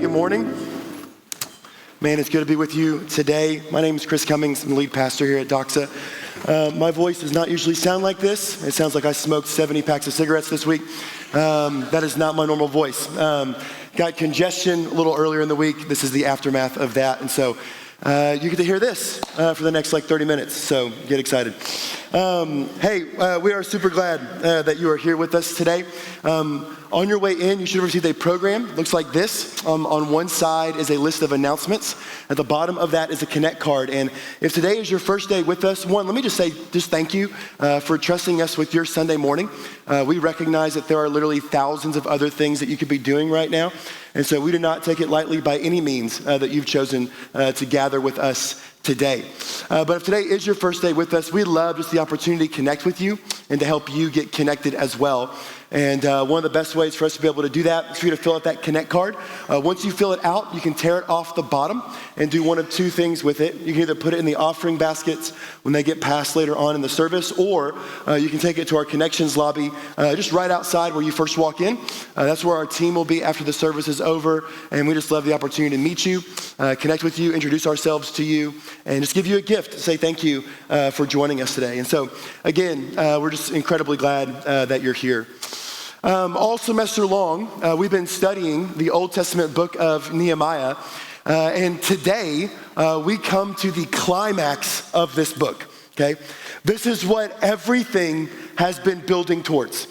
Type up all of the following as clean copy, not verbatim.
good morning. Man, it's good to be with you today. My name is Chris Cummings. I'm the lead pastor here at Doxa. My voice does not usually sound like this. It sounds like I smoked 70 packs of cigarettes this week. That is not my normal voice. Got congestion a little earlier in the week. This is the aftermath of that. And so you get to hear this for the next 30 minutes. So get excited. We are super glad that you are here with us today. On your way in, you should have received a program. Looks like this. On one side is a list of announcements. At the bottom of that is a Connect card. And if today is your first day with us, let me just say thank you for trusting us with your Sunday morning. We recognize that there are literally thousands of other things that you could be doing right now. And so we do not take it lightly by any means that you've chosen to gather with us today. But if today is your first day with us, we'd love just the opportunity to connect with you and to help you get connected as well. And one of the best ways for us to be able to do that is for you to fill out that Connect card. Once you fill it out, you can tear it off the bottom and do one of two things with it. You can either put it in the offering baskets when they get passed later on in the service, or you can take it to our Connections lobby just right outside where you first walk in. That's where our team will be after the service is over, and we just love the opportunity to meet you, connect with you, introduce ourselves to you, and just give you a gift to say thank you for joining us today. And so, again, we're just incredibly glad that you're here. All semester long, we've been studying the Old Testament book of Nehemiah, and today we come to the climax of this book, okay? This is what everything has been building towards.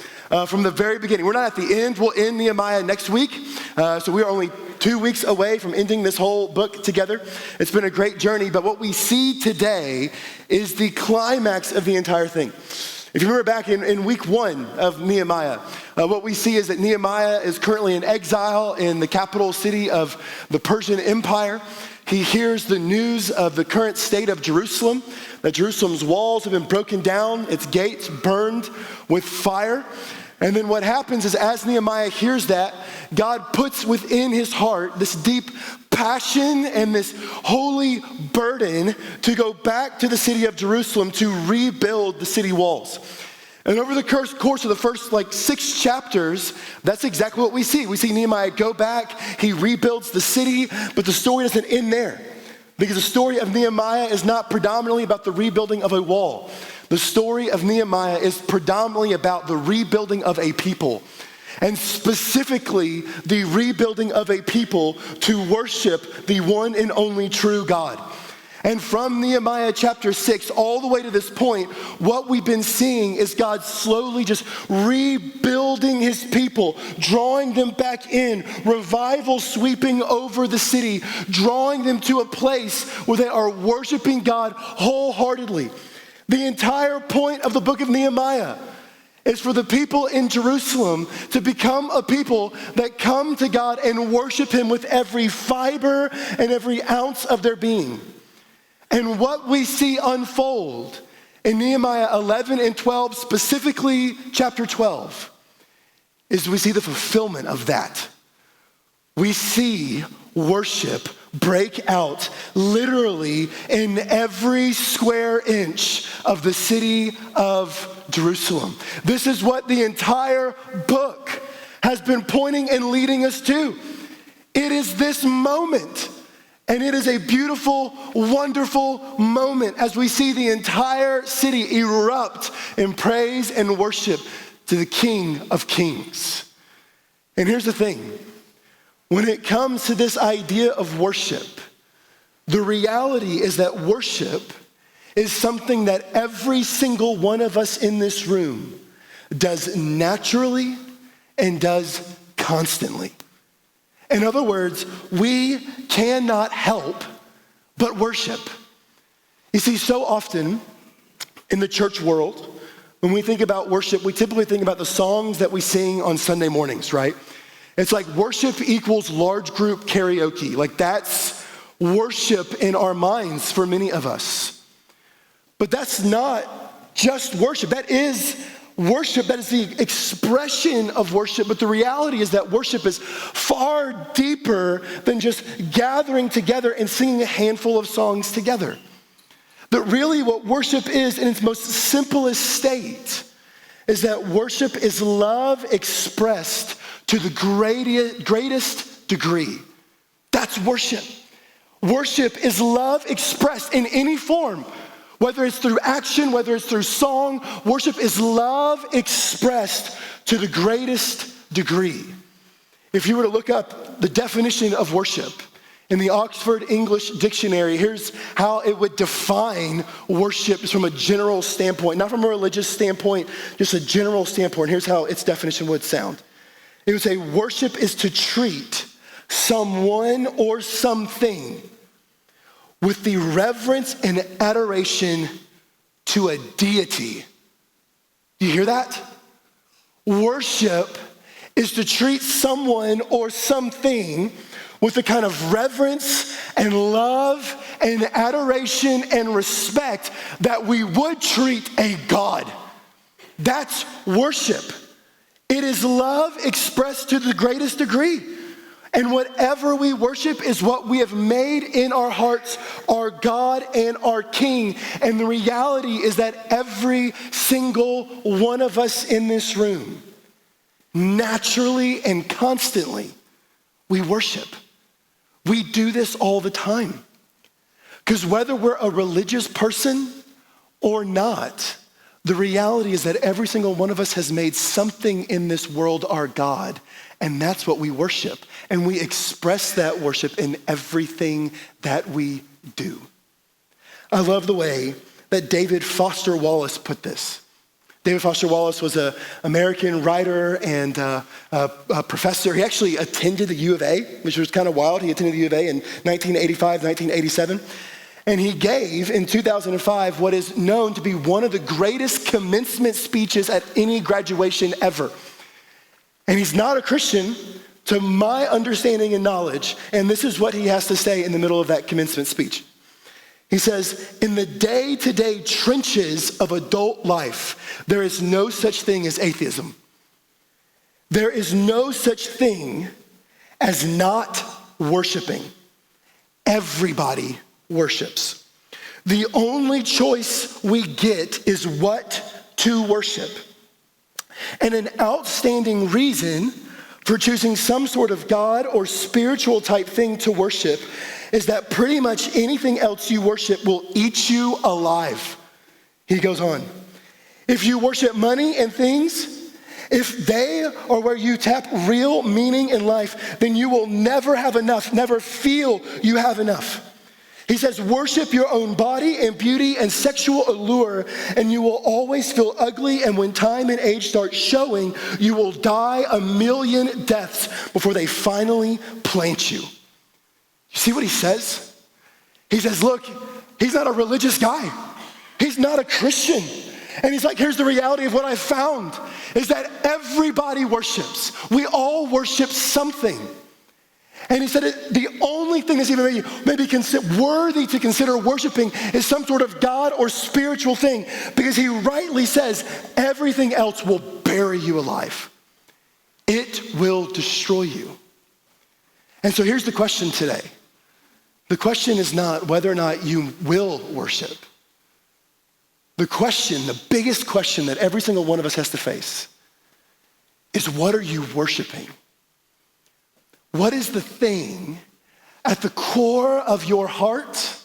From the very beginning. We're not at the end. We'll end Nehemiah next week, so we are only 2 weeks away from ending this whole book together. It's been a great journey, but what we see today is the climax of the entire thing. If you remember back in week 1 of Nehemiah, what we see is that Nehemiah is currently in exile in the capital city of the Persian Empire. He hears the news of the current state of Jerusalem, that Jerusalem's walls have been broken down, its gates burned with fire. And then what happens is, as Nehemiah hears that, God puts within his heart this deep passion and this holy burden to go back to the city of Jerusalem to rebuild the city walls. And over the course of the first 6 chapters, that's exactly what we see. We see Nehemiah go back, he rebuilds the city, but the story doesn't end there. Because the story of Nehemiah is not predominantly about the rebuilding of a wall. The story of Nehemiah is predominantly about the rebuilding of a people. And specifically, the rebuilding of a people to worship the one and only true God. And from Nehemiah chapter 6 all the way to this point, what we've been seeing is God slowly just rebuilding his people, drawing them back in, revival sweeping over the city, drawing them to a place where they are worshiping God wholeheartedly. The entire point of the book of Nehemiah is for the people in Jerusalem to become a people that come to God and worship him with every fiber and every ounce of their being. And what we see unfold in Nehemiah 11 and 12, specifically chapter 12, is we see the fulfillment of that. We see worship break out literally in every square inch of the city of Jerusalem. This is what the entire book has been pointing and leading us to. It is this moment. And it is a beautiful, wonderful moment as we see the entire city erupt in praise and worship to the King of Kings. And here's the thing. When it comes to this idea of worship, the reality is that worship is something that every single one of us in this room does naturally and does constantly. In other words, we cannot help but worship. You see, so often in the church world, when we think about worship, we typically think about the songs that we sing on Sunday mornings, right? It's like worship equals large group karaoke. That's worship in our minds for many of us. But that's not just worship. That is worship, that is the expression of worship, but the reality is that worship is far deeper than just gathering together and singing a handful of songs together. That really what worship is in its most simplest state is that worship is love expressed to the greatest degree. That's worship. Worship is love expressed in any form, whether it's through action, whether it's through song. Worship is love expressed to the greatest degree. If you were to look up the definition of worship in the Oxford English Dictionary, here's how it would define worship from a general standpoint, not from a religious standpoint, just a general standpoint. Here's how its definition would sound. It would say, worship is to treat someone or something with the reverence and adoration to a deity. Do you hear that? Worship is to treat someone or something with the kind of reverence and love and adoration and respect that we would treat a God. That's worship. It is love expressed to the greatest degree. And whatever we worship is what we have made in our hearts our God and our King. And the reality is that every single one of us in this room, naturally and constantly, we worship. We do this all the time. Because whether we're a religious person or not, the reality is that every single one of us has made something in this world our God, and that's what we worship. And we express that worship in everything that we do. I love the way that David Foster Wallace put this. David Foster Wallace was an American writer and a professor. He actually attended the U of A, which was kind of wild. He attended the U of A in 1985, 1987. And he gave, in 2005, what is known to be one of the greatest commencement speeches at any graduation ever. And he's not a Christian, to my understanding and knowledge. And this is what he has to say in the middle of that commencement speech. He says, in the day-to-day trenches of adult life, there is no such thing as atheism. There is no such thing as not worshiping. Everybody worships. The only choice we get is what to worship. And an outstanding reason for choosing some sort of God or spiritual type thing to worship is that pretty much anything else you worship will eat you alive. He goes on. If you worship money and things, if they are where you tap real meaning in life, then you will never have enough, never feel you have enough. He says, worship your own body and beauty and sexual allure, and you will always feel ugly, and when time and age start showing, you will die a million deaths before they finally plant you. You see what he says? He says, look, he's not a religious guy. He's not a Christian. And he's like, here's the reality of what I've found, is that everybody worships. We all worship something. And he said the only thing that's even maybe worthy to consider worshiping is some sort of God or spiritual thing, because he rightly says everything else will bury you alive. It will destroy you. And so here's the question today. The question is not whether or not you will worship. The question, the biggest question that every single one of us has to face is, what are you worshiping? What is the thing at the core of your heart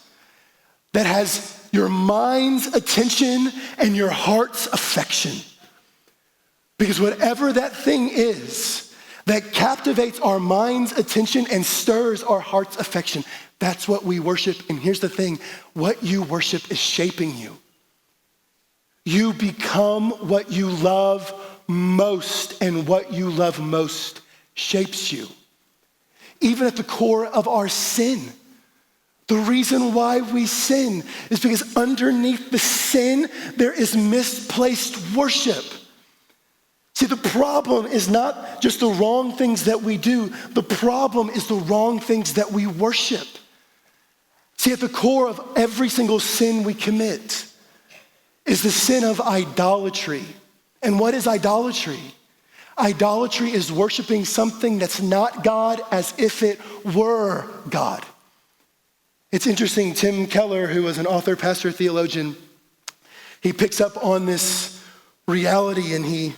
that has your mind's attention and your heart's affection? Because whatever that thing is that captivates our mind's attention and stirs our heart's affection, that's what we worship. And here's the thing, what you worship is shaping you. You become what you love most, and what you love most shapes you. Even at the core of our sin. The reason why we sin is because underneath the sin, there is misplaced worship. See, the problem is not just the wrong things that we do. The problem is the wrong things that we worship. See, at the core of every single sin we commit is the sin of idolatry. And what is idolatry? Idolatry is worshiping something that's not God as if it were God. It's interesting, Tim Keller, who was an author, pastor, theologian, he picks up on this reality, and he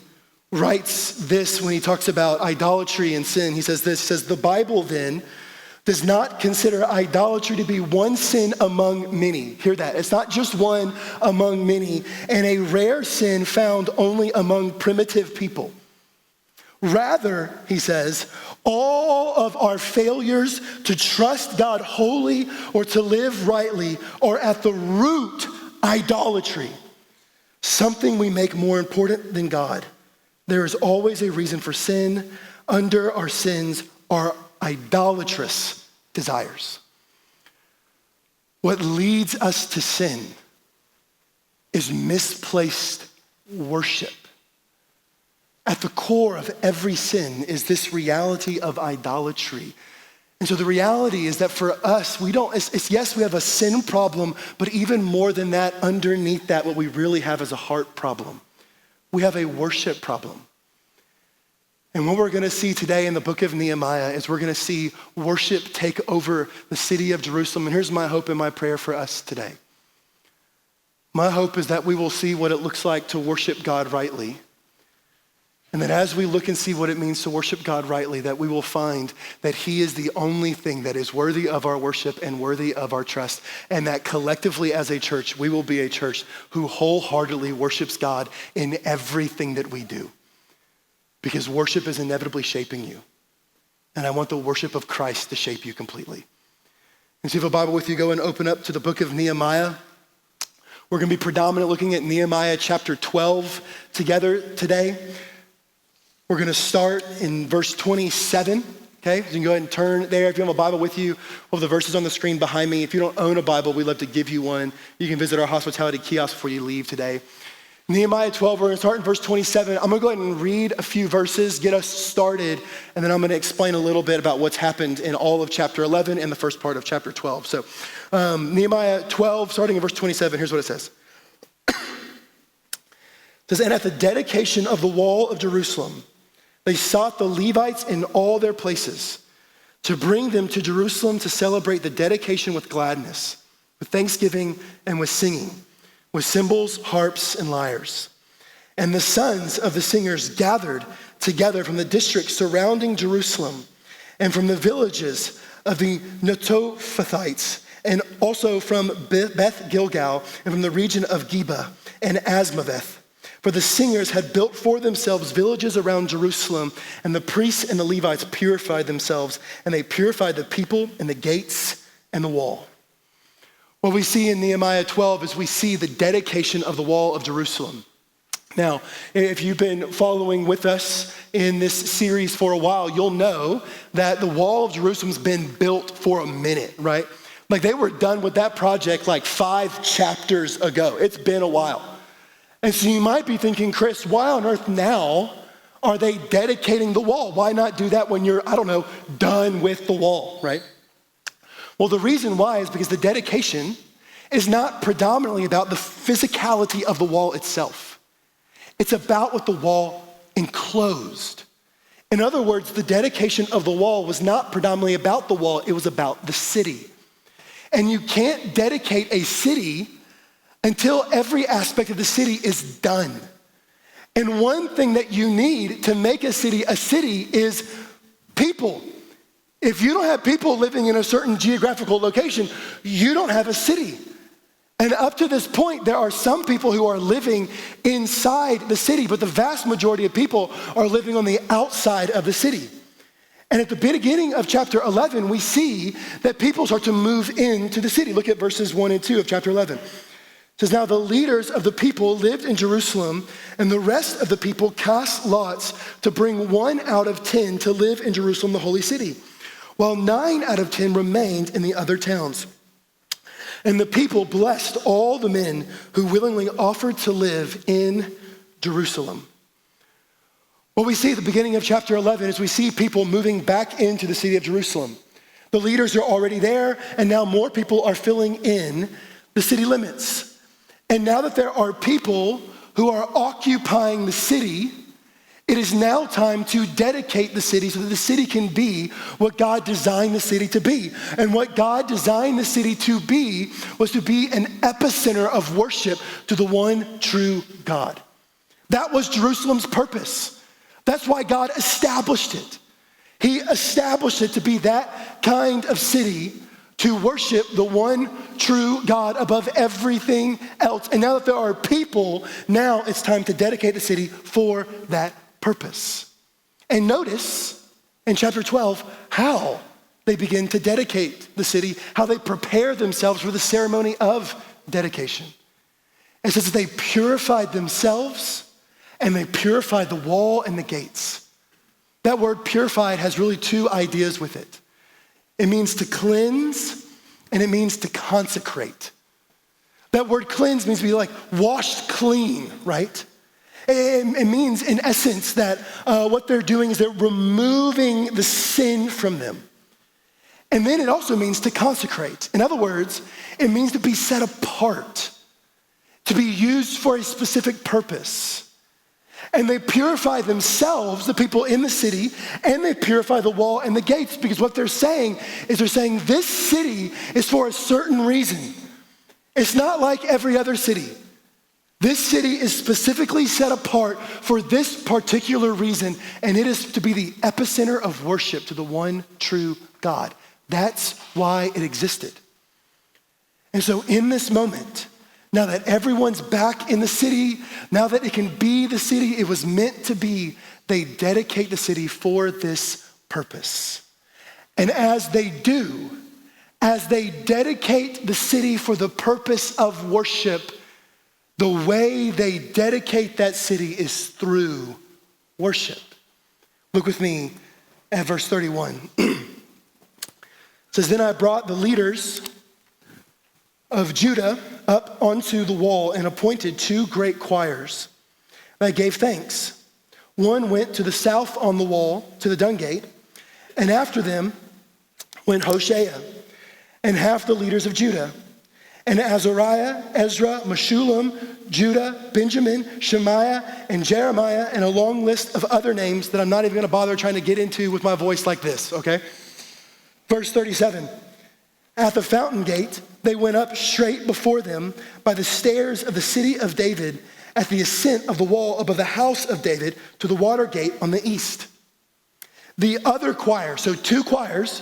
writes this when he talks about idolatry and sin. He says this, he says, the Bible then does not consider idolatry to be one sin among many. Hear that. It's not just one among many, and a rare sin found only among primitive people. Rather, he says, all of our failures to trust God wholly or to live rightly are at the root idolatry, something we make more important than God. There is always a reason for sin. Under our sins are idolatrous desires. What leads us to sin is misplaced worship. At the core of every sin is this reality of idolatry. And so the reality is that for us, yes, we have a sin problem, but even more than that, underneath that, what we really have is a heart problem. We have a worship problem. And what we're gonna see today in the book of Nehemiah is we're gonna see worship take over the city of Jerusalem. And here's my hope and my prayer for us today. My hope is that we will see what it looks like to worship God rightly. And that as we look and see what it means to worship God rightly, that we will find that he is the only thing that is worthy of our worship and worthy of our trust. And that collectively as a church, we will be a church who wholeheartedly worships God in everything that we do. Because worship is inevitably shaping you. And I want the worship of Christ to shape you completely. And so if you have a Bible with you, go and open up to the book of Nehemiah. We're gonna be predominantly looking at Nehemiah chapter 12 together today. We're gonna start in verse 27, okay? So you can go ahead and turn there. If you have a Bible with you, we'll have the verses on the screen behind me. If you don't own a Bible, we'd love to give you one. You can visit our hospitality kiosk before you leave today. Nehemiah 12, we're gonna start in verse 27. I'm gonna go ahead and read a few verses, get us started, and then I'm gonna explain a little bit about what's happened in all of chapter 11 and the first part of chapter 12. So Nehemiah 12, starting in verse 27, here's what it says. It says, and at the dedication of the wall of Jerusalem, they sought the Levites in all their places to bring them to Jerusalem to celebrate the dedication with gladness, with thanksgiving and with singing, with cymbals, harps, and lyres. And the sons of the singers gathered together from the districts surrounding Jerusalem and from the villages of the Netophathites, and also from Beth Gilgal and from the region of Geba and Asmaveth. For the singers had built for themselves villages around Jerusalem, and the priests and the Levites purified themselves, and they purified the people and the gates and the wall. What we see in Nehemiah 12 is we see the dedication of the wall of Jerusalem. Now, if you've been following with us in this series for a while, you'll know that the wall of Jerusalem's been built for a minute, right? Like they were done with that project like 5 chapters ago. It's been a while. And so you might be thinking, Chris, why on earth now are they dedicating the wall? Why not do that when you're, done with the wall, right? Well, the reason why is because the dedication is not predominantly about the physicality of the wall itself. It's about what the wall enclosed. In other words, the dedication of the wall was not predominantly about the wall, it was about the city. And you can't dedicate a city until every aspect of the city is done. And one thing that you need to make a city is people. If you don't have people living in a certain geographical location, you don't have a city. And up to this point, there are some people who are living inside the city, but the vast majority of people are living on the outside of the city. And at the beginning of chapter 11, we see that people start to move into the city. Look at verses 1 and 2 of chapter 11. It says, now the leaders of the people lived in Jerusalem, and the rest of the people cast lots to bring 1 out of 10 to live in Jerusalem, the holy city, while 9 out of 10 remained in the other towns. And the people blessed all the men who willingly offered to live in Jerusalem. What we see at the beginning of chapter 11 is we see people moving back into the city of Jerusalem. The leaders are already there, and now more people are filling in the city limits. And now that there are people who are occupying the city, it is now time to dedicate the city so that the city can be what God designed the city to be. And what God designed the city to be was to be an epicenter of worship to the one true God. That was Jerusalem's purpose. That's why God established it. He established it to be that kind of city to worship the one true God above everything else. And now that there are people, now it's time to dedicate the city for that purpose. And notice in chapter 12 how they begin to dedicate the city, how they prepare themselves for the ceremony of dedication. It says that they purified themselves and they purified the wall and the gates. That word purified has really two ideas with it. It means to cleanse and it means to consecrate. That word cleanse means to be like washed clean, right? It means in essence that what they're doing is they're removing the sin from them. And then it also means to consecrate. In other words, it means to be set apart, to be used for a specific purpose. And they purify themselves, the people in the city, and they purify the wall and the gates, because what they're saying is this city is for a certain reason. It's not like every other city. This city is specifically set apart for this particular reason, and it is to be the epicenter of worship to the one true God. That's why it existed. And so in this moment, now that everyone's back in the city, now that it can be the city it was meant to be, they dedicate the city for this purpose. And as they dedicate the city for the purpose of worship, the way they dedicate that city is through worship. Look with me at verse 31. It says, "Then I brought the leaders of Judah up onto the wall and appointed 2 great choirs. I gave thanks. One went to the south on the wall to the dung gate, and after them went Hoshea and half the leaders of Judah, and Azariah, Ezra, Meshullam, Judah, Benjamin, Shemaiah, and Jeremiah, and a long list of other names that I'm not even gonna bother trying to get into with my voice like this, okay? Verse 37, at the fountain gate, they went up straight before them by the stairs of the city of David at the ascent of the wall above the house of David to the water gate on the east. The other choir, so 2 choirs,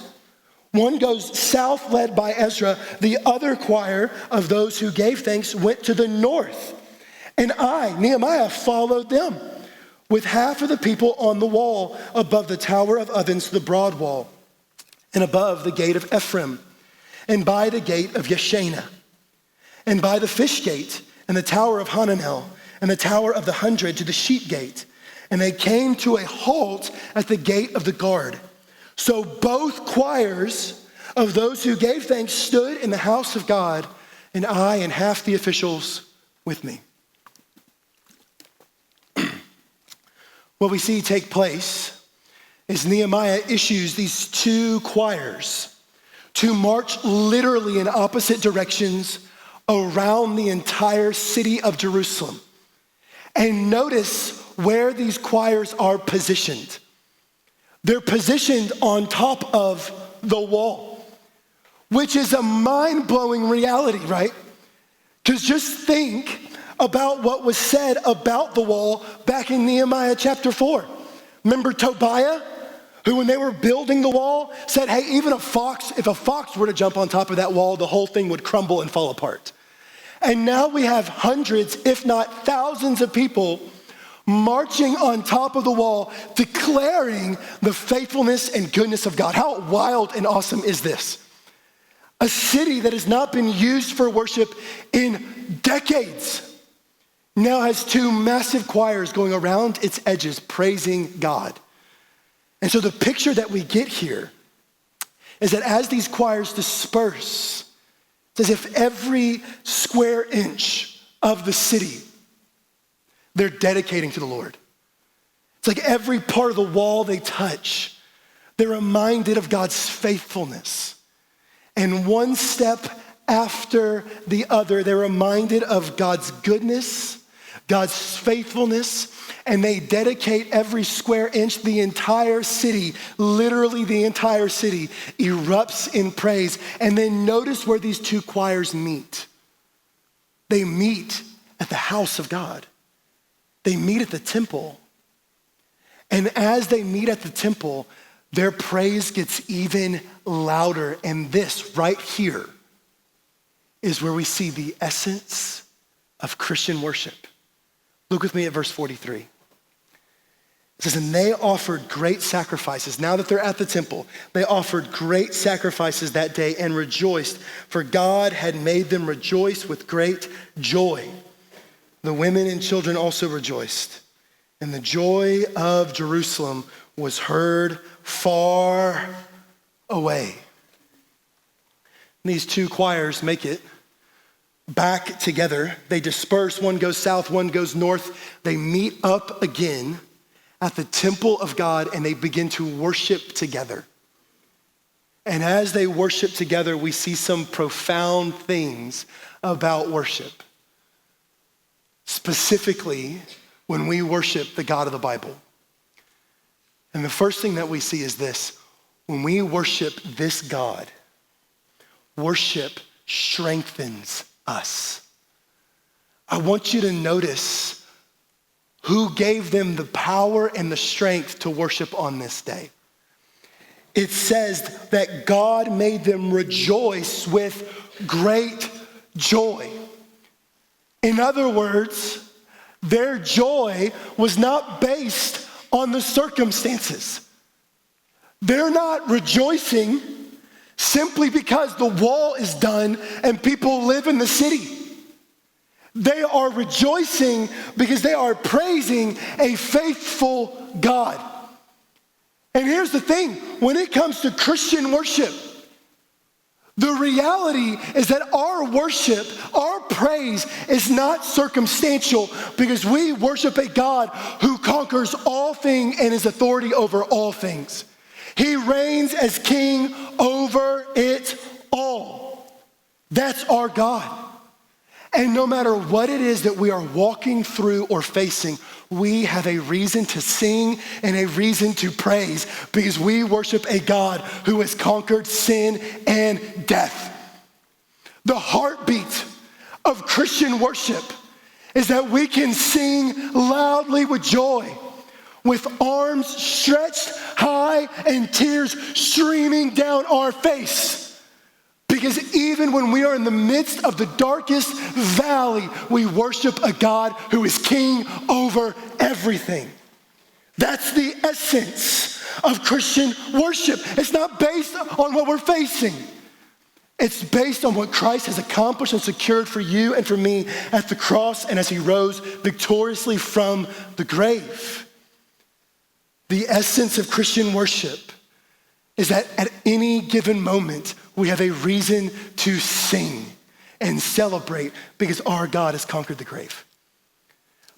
one goes south led by Ezra. The other choir of those who gave thanks went to the north. And I, Nehemiah, followed them with half of the people on the wall above the tower of ovens, the broad wall, and above the gate of Ephraim, and by the gate of Yeshana, and by the fish gate, and the tower of Hananel, and the tower of the 100 to the sheep gate. And they came to a halt at the gate of the guard. So both choirs of those who gave thanks stood in the house of God, and I and half the officials with me." What we see take place is Nehemiah issues these 2 choirs to march literally in opposite directions around the entire city of Jerusalem. And notice where these choirs are positioned. They're positioned on top of the wall, which is a mind-blowing reality, right? Because just think about what was said about the wall back in Nehemiah chapter 4. Remember Tobiah, who when they were building the wall said, hey, even if a fox were to jump on top of that wall, the whole thing would crumble and fall apart. And now we have hundreds, if not thousands of people marching on top of the wall, declaring the faithfulness and goodness of God. How wild and awesome is this? A city that has not been used for worship in decades now has 2 massive choirs going around its edges praising God. And so the picture that we get here is that as these choirs disperse, it's as if every square inch of the city they're dedicating to the Lord. It's like every part of the wall they touch, they're reminded of God's faithfulness. And one step after the other, they're reminded of God's goodness, God's faithfulness, and they dedicate every square inch. The entire city, literally the entire city, erupts in praise. And then notice where these 2 choirs meet. They meet at the house of God. They meet at the temple. And as they meet at the temple, their praise gets even louder. And this right here is where we see the essence of Christian worship. Look with me at verse 43. It says, and they offered great sacrifices. Now that they're at the temple, they offered great sacrifices that day and rejoiced, for God had made them rejoice with great joy. The women and children also rejoiced, and the joy of Jerusalem was heard far away. These two choirs make it back together. They disperse. One goes south, one goes north. They meet up again at the temple of God, and they begin to worship together. And as they worship together, we see some profound things about worship. Specifically, when we worship the God of the Bible. And the first thing that we see is this: when we worship this God, worship strengthens us. I want you to notice who gave them the power and the strength to worship on this day. It says that God made them rejoice with great joy. In other words, their joy was not based on the circumstances. They're not rejoicing simply because the wall is done and people live in the city. They are rejoicing because they are praising a faithful God. And here's the thing, when it comes to Christian worship, the reality is that our worship, our praise is not circumstantial because we worship a God who conquers all things and is authority over all things. He reigns as king over it all. That's our God. And no matter what it is that we are walking through or facing, we have a reason to sing and a reason to praise because we worship a God who has conquered sin and death. The heartbeat of Christian worship is that we can sing loudly with joy, with arms stretched high and tears streaming down our face. Because even when we are in the midst of the darkest valley, we worship a God who is king over everything. That's the essence of Christian worship. It's not based on what we're facing. It's based on what Christ has accomplished and secured for you and for me at the cross and as he rose victoriously from the grave. The essence of Christian worship is that at any given moment, we have a reason to sing and celebrate because our God has conquered the grave.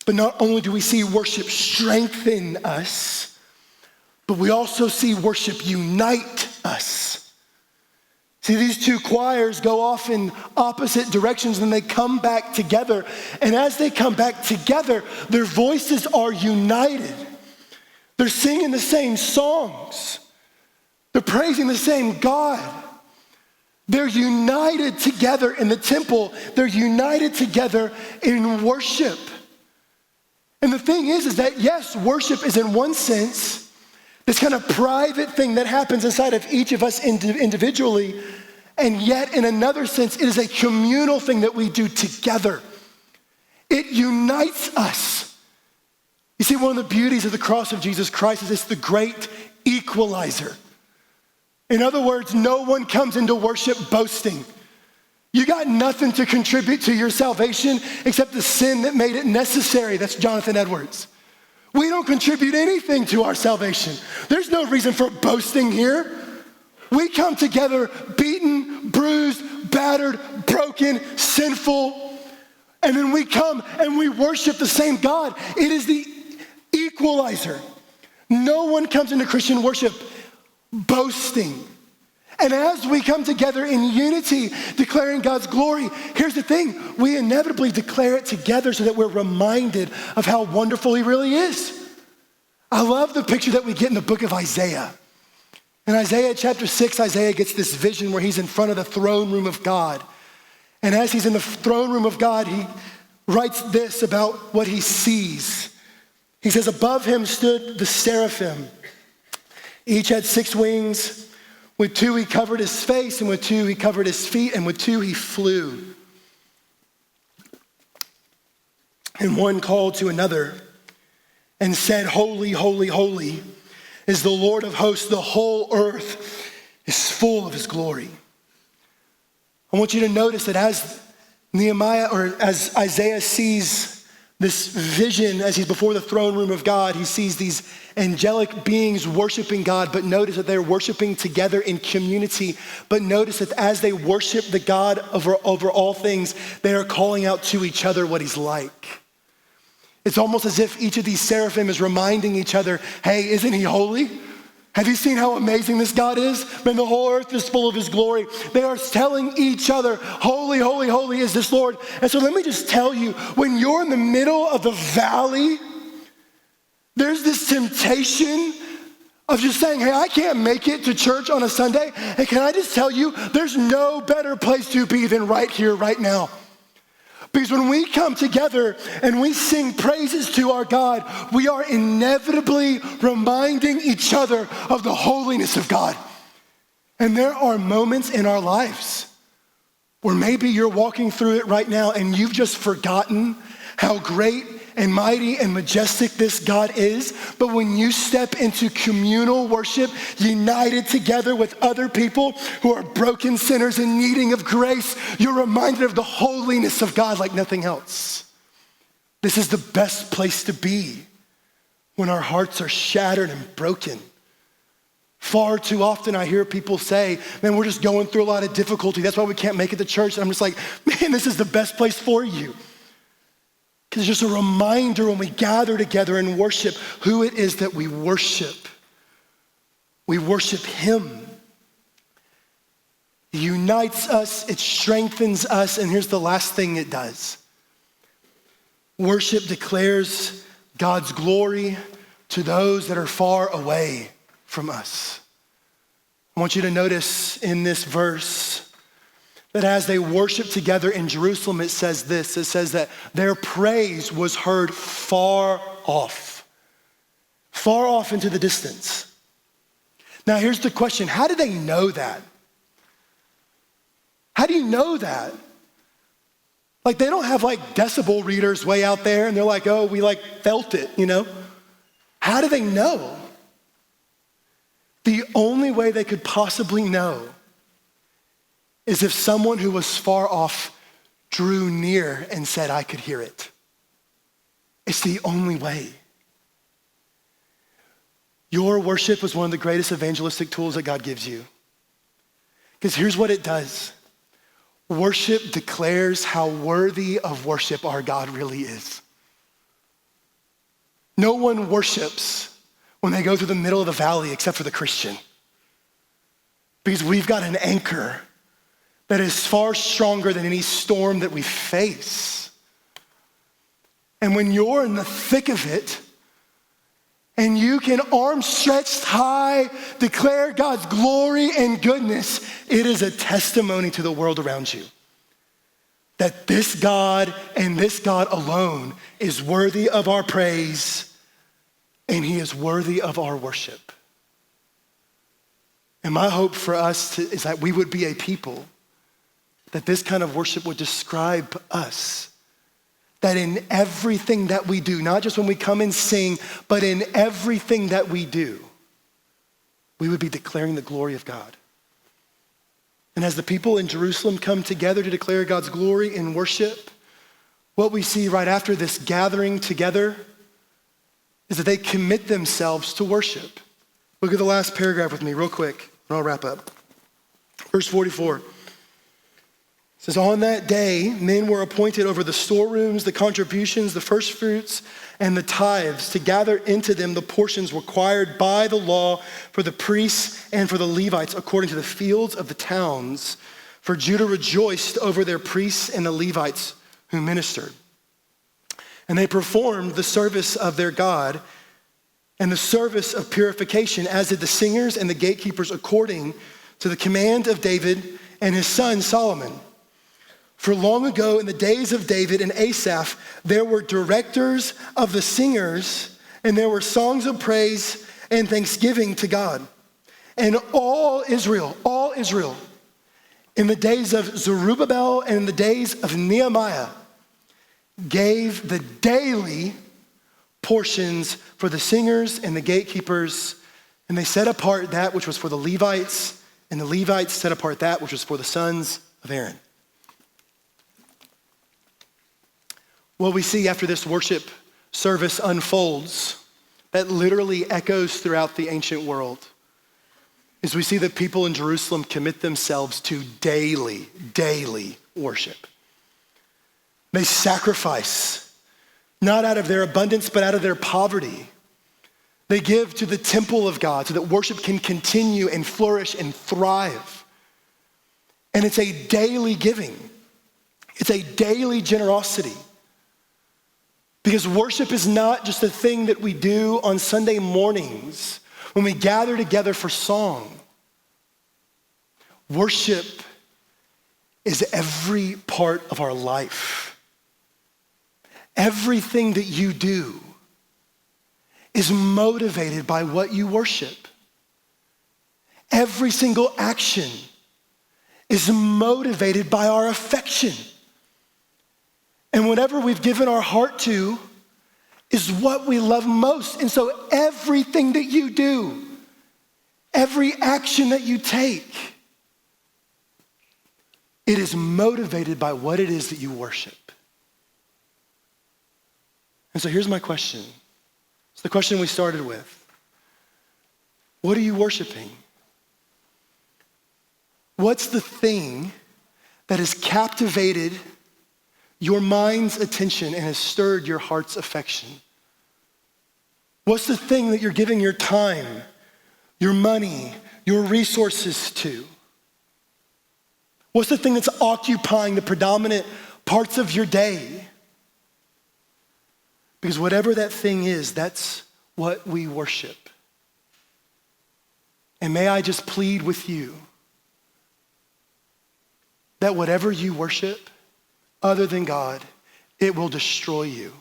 But not only do we see worship strengthen us, but we also see worship unite us. See, these two choirs go off in opposite directions and they come back together. And as they come back together, their voices are united. They're singing the same songs. They're praising the same God. They're united together in the temple. They're united together in worship. And the thing is that yes, worship is in one sense this kind of private thing that happens inside of each of us individually. And yet in another sense, it is a communal thing that we do together. It unites us. You see, one of the beauties of the cross of Jesus Christ is it's the great equalizer. In other words, no one comes into worship boasting. You got nothing to contribute to your salvation except the sin that made it necessary. That's Jonathan Edwards. We don't contribute anything to our salvation. There's no reason for boasting here. We come together beaten, bruised, battered, broken, sinful, and then we come and we worship the same God. It is the equalizer. No one comes into Christian worship boasting. And as we come together in unity, declaring God's glory, here's the thing, we inevitably declare it together so that we're reminded of how wonderful he really is. I love the picture that we get in the book of Isaiah. In Isaiah chapter 6, Isaiah gets this vision where he's in front of the throne room of God. And as he's in the throne room of God, he writes this about what he sees. He says, above him stood the seraphim. Each had 6 wings. With 2 he covered his face, and with 2 he covered his feet, and with 2 he flew. And one called to another and said, "Holy, holy, holy is the Lord of hosts. The whole earth is full of his glory." I want you to notice that as Nehemiah, or as Isaiah sees this vision, as he's before the throne room of God, he sees these angelic beings worshiping God, but notice that they're worshiping together in community. But notice that as they worship the God over all things, they are calling out to each other what he's like. It's almost as if each of these seraphim is reminding each other, hey, isn't he holy? Have you seen how amazing this God is? Man, the whole earth is full of his glory. They are telling each other, holy, holy, holy is this Lord. And so let me just tell you, when you're in the middle of the valley, there's this temptation of just saying, hey, I can't make it to church on a Sunday. And can I just tell you, there's no better place to be than right here, right now. Because when we come together and we sing praises to our God, we are inevitably reminding each other of the holiness of God. And there are moments in our lives where maybe you're walking through it right now and you've just forgotten how great and mighty and majestic this God is. But when you step into communal worship, united together with other people who are broken sinners and needing of grace, you're reminded of the holiness of God like nothing else. This is the best place to be when our hearts are shattered and broken. Far too often I hear people say, man, we're just going through a lot of difficulty. That's why we can't make it to church. And I'm just like, man, this is the best place for you. It's just a reminder when we gather together and worship who it is that we worship. We worship him. It unites us, it strengthens us, and here's the last thing it does. Worship declares God's glory to those that are far away from us. I want you to notice in this verse that as they worship together in Jerusalem, it says this, it says that their praise was heard far off into the distance. Now here's the question, how do they know that? How do you know that? Like they don't have like decibel readers way out there and they're like, oh, we like felt it, you know? How do they know? The only way they could possibly know is if someone who was far off drew near and said, I could hear it. It's the only way. Your worship is one of the greatest evangelistic tools that God gives you. Because here's what it does. Worship declares how worthy of worship our God really is. No one worships when they go through the middle of the valley except for the Christian. Because we've got an anchor that is far stronger than any storm that we face. And when you're in the thick of it, and you can arms stretched high declare God's glory and goodness, it is a testimony to the world around you that this God and this God alone is worthy of our praise and he is worthy of our worship. And my hope for us is that we would be a people that this kind of worship would describe us. That in everything that we do, not just when we come and sing, but in everything that we do, we would be declaring the glory of God. And as the people in Jerusalem come together to declare God's glory in worship, what we see right after this gathering together is that they commit themselves to worship. Look at the last paragraph with me real quick, and I'll wrap up. Verse 44. It says, on that day, men were appointed over the storerooms, the contributions, the first fruits, and the tithes to gather into them the portions required by the law for the priests and for the Levites according to the fields of the towns. For Judah rejoiced over their priests and the Levites who ministered. And they performed the service of their God and the service of purification, as did the singers and the gatekeepers according to the command of David and his son Solomon. For long ago, in the days of David and Asaph, there were directors of the singers, and there were songs of praise and thanksgiving to God. And all Israel, in the days of Zerubbabel and in the days of Nehemiah, gave the daily portions for the singers and the gatekeepers, and they set apart that which was for the Levites, and the Levites set apart that which was for the sons of Aaron. What we see after this worship service unfolds, that literally echoes throughout the ancient world, is we see that people in Jerusalem commit themselves to daily worship. They sacrifice, not out of their abundance, but out of their poverty. They give to the temple of God so that worship can continue and flourish and thrive. And it's a daily giving. It's a daily generosity. Because worship is not just a thing that we do on Sunday mornings when we gather together for song. Worship is every part of our life. Everything that you do is motivated by what you worship. Every single action is motivated by our affection. And whatever we've given our heart to is what we love most. And so everything that you do, every action that you take, it is motivated by what it is that you worship. And so here's my question. It's the question we started with. What are you worshiping? What's the thing that has captivated your mind's attention and has stirred your heart's affection? What's the thing that you're giving your time, your money, your resources to? What's the thing that's occupying the predominant parts of your day? Because whatever that thing is, that's what we worship. And may I just plead with you that whatever you worship other than God, it will destroy you.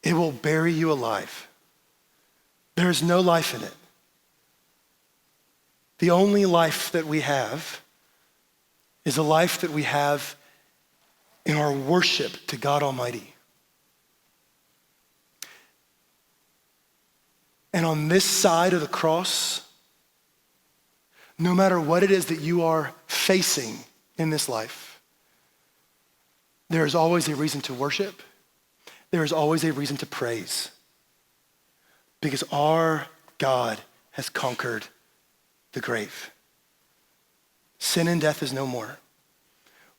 It will bury you alive. There is no life in it. The only life that we have is a life that we have in our worship to God Almighty. And on this side of the cross, no matter what it is that you are facing in this life, there is always a reason to worship. There is always a reason to praise. Because our God has conquered the grave. Sin and death is no more.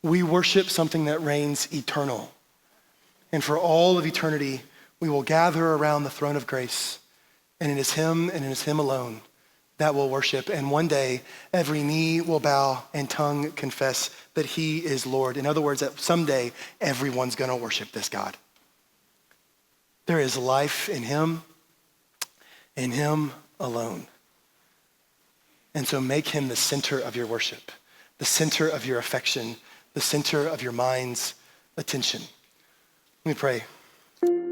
We worship something that reigns eternal. And for all of eternity, we will gather around the throne of grace. And it is him and it is him alone that will worship. And one day, every knee will bow and tongue confess that he is Lord. In other words, that someday, everyone's gonna worship this God. There is life in him alone. And so make him the center of your worship, the center of your affection, the center of your mind's attention. Let me pray.